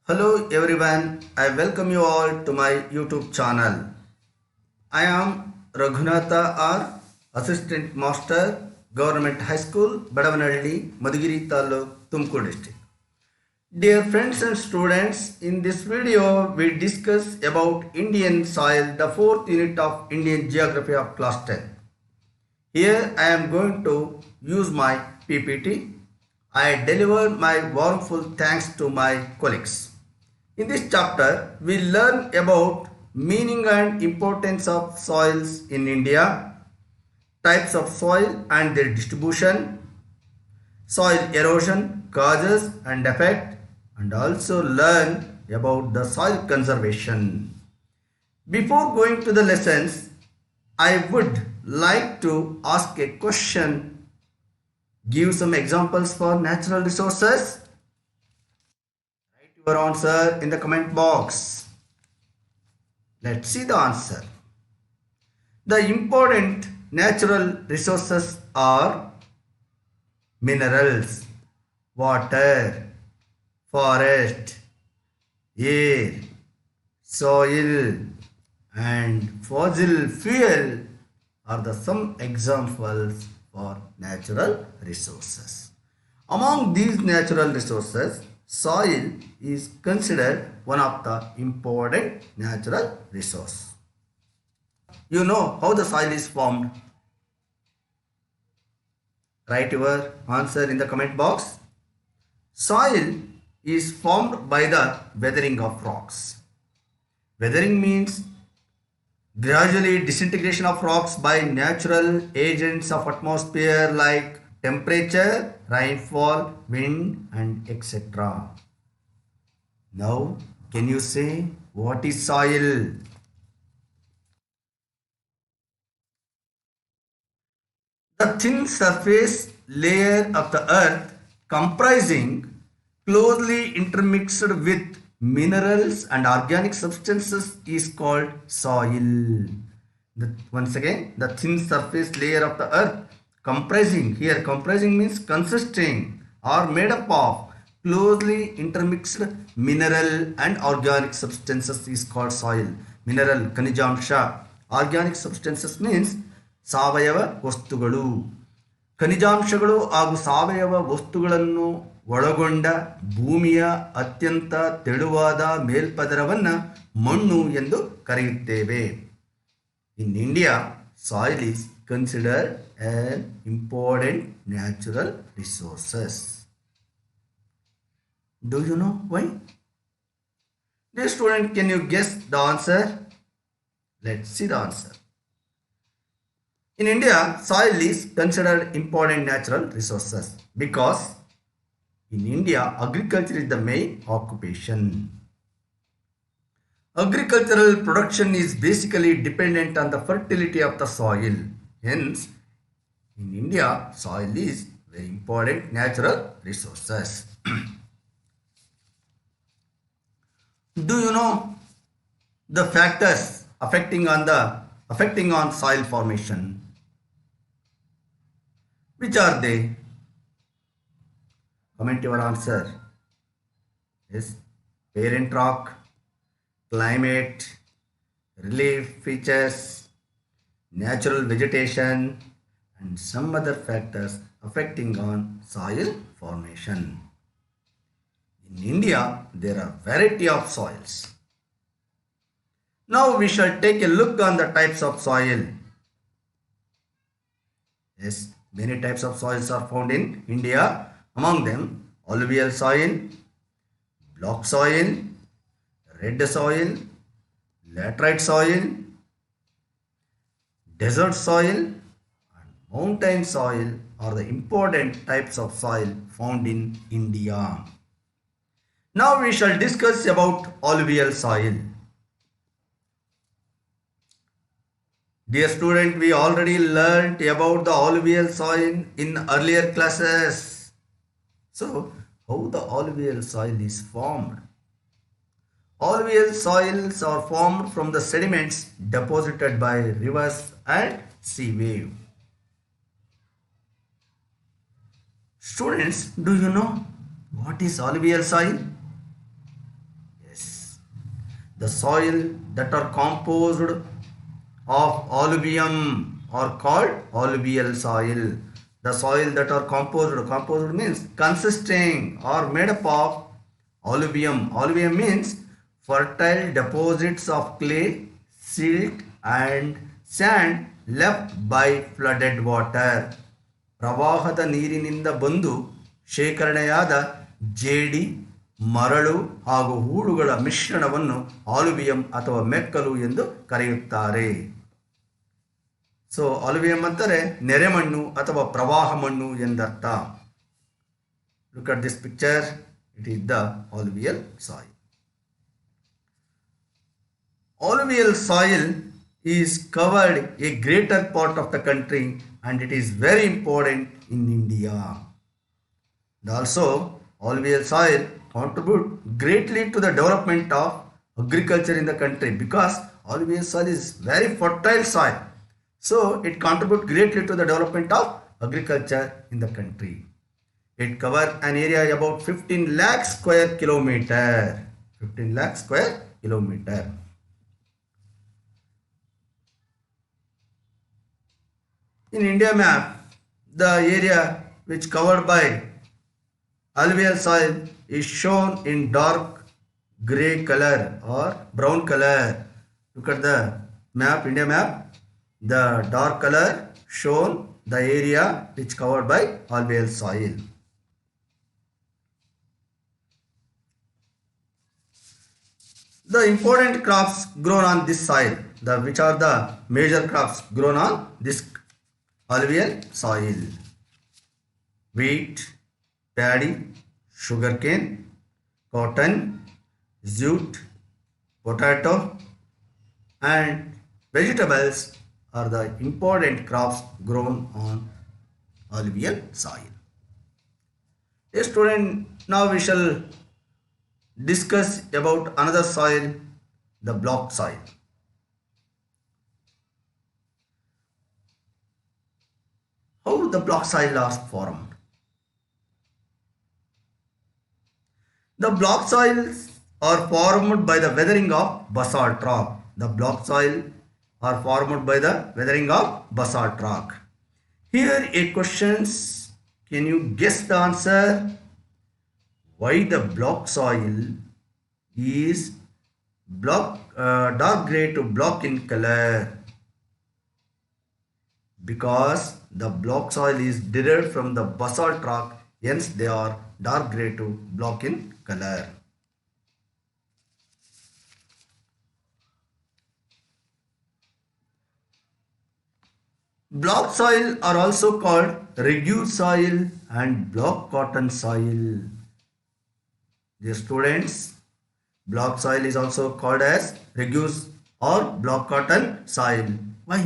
Hello everyone, I welcome you all to my YouTube channel. I am Raghunatha R, Assistant Master, Government High School, Badavanalli, Madhugiri Taluk, Tumkur District. Dear friends and students, in this video we discuss about Indian soil, the fourth unit of Indian Geography of class 10. Here I am going to use my PPT. I deliver my warmful thanks to my colleagues. In this chapter, we learn about meaning and importance of soils in India, types of soil and their distribution, soil erosion, causes and effect, and also learn about the soil conservation. Before going to the lessons, I would like to ask a question. Give some examples for natural resources. Write your answer in the comment box. Let's see the answer. The important natural resources are minerals, water, forest, air, soil, and fossil fuel are the some examples for natural resources. Among these natural resources, soil is considered one of the important natural resource. You know how the soil is formed. Write your answer in the comment box. Soil is formed by the weathering of rocks. Weathering means gradually disintegration of rocks by natural agents of atmosphere like temperature, rainfall, wind, and etc. Now, can you say what is soil? The thin surface layer of the earth comprising closely intermixed with minerals and organic substances is called soil. Once again, the thin surface layer of the earth comprising means consisting or made up of closely intermixed mineral and organic substances is called soil. Mineral ಖನಿಜಾಂಶ, organic substances means ಸಾವಯವ ವಸ್ತುಗಳು. ಖನಿಜಾಂಶಗಳು ಹಾಗೂ ಸಾವಯವ ವಸ್ತುಗಳನ್ನು ಒಳಗೊಂಡ ಭೂಮಿಯ ಅತ್ಯಂತ ತೆಳುವಾದ ಮೇಲ್ಪದರವನ್ನು ಮಣ್ಣು ಎಂದು ಕರೆಯುತ್ತೇವೆ. In India, soil is considered an important natural resources. Do you know why? Dear student, can you guess the answer? Let's see the answer. In India, soil is considered important natural resources because in India, agriculture is the main occupation. Agricultural production is basically dependent on the fertility of the soil. Hence, in India, soil is very important natural resources. Do you know the factors affecting on soil formation? Which are they? Comment your answer. Yes, parent rock, climate, relief features, natural vegetation, and some other factors affecting on soil formation. In India, there are variety of soils. Now we shall take a look on the types of soil. Yes, many types of soils are found in India. Among them, alluvial soil, block soil, red soil, laterite soil, desert soil, and mountain soil are the important types of soil found in India. Now we shall discuss about alluvial soil. Dear student, we already learnt about the alluvial soil in earlier classes. So, how the alluvial soil is formed? Alluvial soils are formed from the sediments deposited by rivers and sea wave. Students, do you know what is alluvial soil? The soil that are composed of alluvium are called alluvial soil. The soil that are composed means consisting or made up of alluvium. Alluvium means fertile deposits of clay, silt and sand left by flooded water. ಪ್ರವಾಹದ ನೀರಿನಿಂದ ಬಂದು ಶೇಖರಣೆಯಾದ ಜೇಡಿ, ಮರಳು ಹಾಗೂ ಹೂಳುಗಳ ಮಿಶ್ರಣವನ್ನು ಆಲುವಿಯಂ ಅಥವಾ ಮೆಕ್ಕಲು ಎಂದು ಕರೆಯುತ್ತಾರೆ. ಸೊ ಆಲುವಿಯಂ ಅಂತಾರೆ ನೆರೆಮಣ್ಣು ಅಥವಾ ಪ್ರವಾಹ ಮಣ್ಣು ಎಂದರ್ಥ. Look at this picture, it is the alluvial soil. Alluvial soil is covered a greater part of the country and it is very important in India. Also, alluvial soil contribute greatly to the development of agriculture in the country because alluvial soil is very fertile soil. So, it contributes greatly to the development of agriculture in the country. It covers an area about 15 lakh square kilometer. 15 lakh square kilometer. In India map, the area which covered by alluvial soil is shown in dark grey color or brown color. Look at the map, India map. The dark color shown the area which covered by alluvial soil. The important crops grown on this soil, which are the major crops grown on this alluvial soil: wheat, paddy, sugarcane, cotton, jute, potato and vegetables are the important crops grown on alluvial soil. Yes, student, now we shall discuss about another soil, the block soil. How the block soil are formed? The block soils are formed by the weathering of basalt rock. The block soil are formed by the weathering of basalt rock. Here a questions, can you guess the answer? Why the block soil is dark grey to block in color? Because the block soil is derived from the basalt rock, hence they are dark grey to block in color. Block soil are also called reguer soil and block cotton soil. Dear students, block soil is also called as reguer or block cotton soil. Why?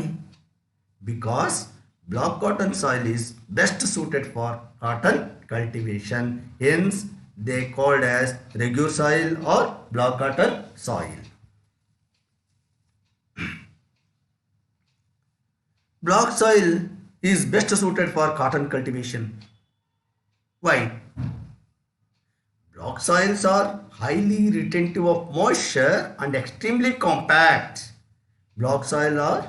Because block cotton soil is best suited for cotton cultivation, hence they called as reguer soil or block cotton soil. Block soil is best suited for cotton cultivation. Why? Block soils are highly retentive of moisture and extremely compact. Block soil are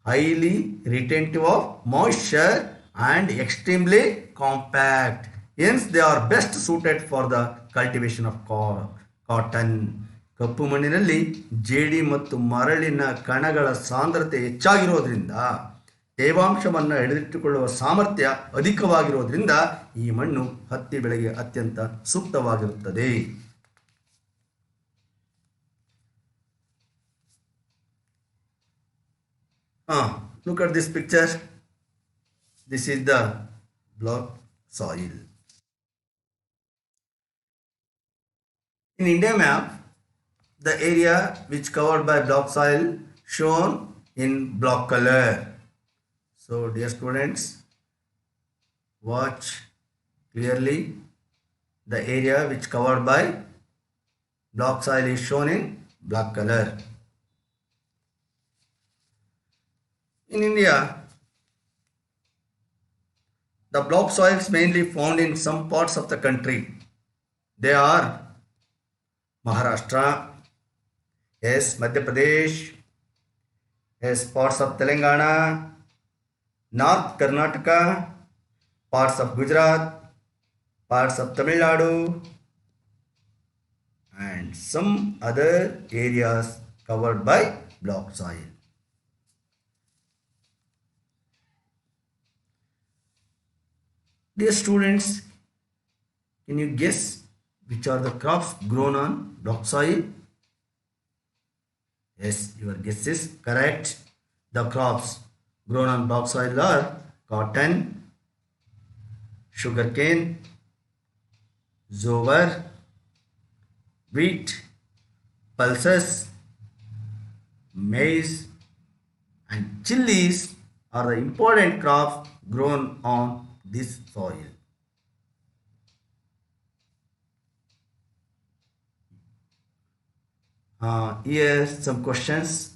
highly retentive of moisture and extremely compact. Hence, they are best suited for the cultivation of cotton. ಕಪ್ಪು ಮಣ್ಣಿನಲ್ಲಿ ಜೇಡಿ ಮತ್ತು ಮರಳಿನ ಕಣಗಳ ಸಾಂದ್ರತೆ ಹೆಚ್ಚಾಗಿರೋದ್ರಿಂದ ತೇವಾಂಶವನ್ನು ಹಿಡಿದಿಟ್ಟುಕೊಳ್ಳುವ ಸಾಮರ್ಥ್ಯ ಅಧಿಕವಾಗಿರೋದ್ರಿಂದ ಈ ಮಣ್ಣು ಹತ್ತಿ ಬೆಳೆಗೆ ಅತ್ಯಂತ ಸೂಕ್ತವಾಗಿರುತ್ತದೆ. Look at this picture. This is the block soil. In India map, the area which covered by block soil shown in block color. So dear students, watch clearly. The area which covered by block soil is shown in black color. In India, the block soils mainly found in some parts of the country. They are Maharashtra, Yes, Madhya Pradesh. Yes, parts of Telangana, North Karnataka, parts of Gujarat, parts of Tamil Nadu, and some other areas covered by block soil. Dear students, can you guess which are the crops grown on block soil? Yes, your guess is correct. The crops grown on block soil are cotton, sugarcane, zower, wheat, pulses, maize, and chilies are the important crops grown on this soil. Here some questions.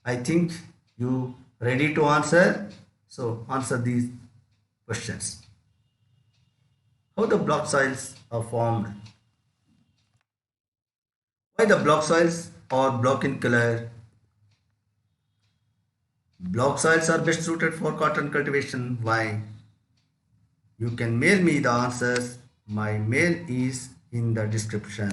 I think you ready to answer. So answer these questions. How the block soils are formed? Why the block soils are block in color? Block soils are best suited for cotton cultivation. Why? You can mail me the answers. My mail is in the description.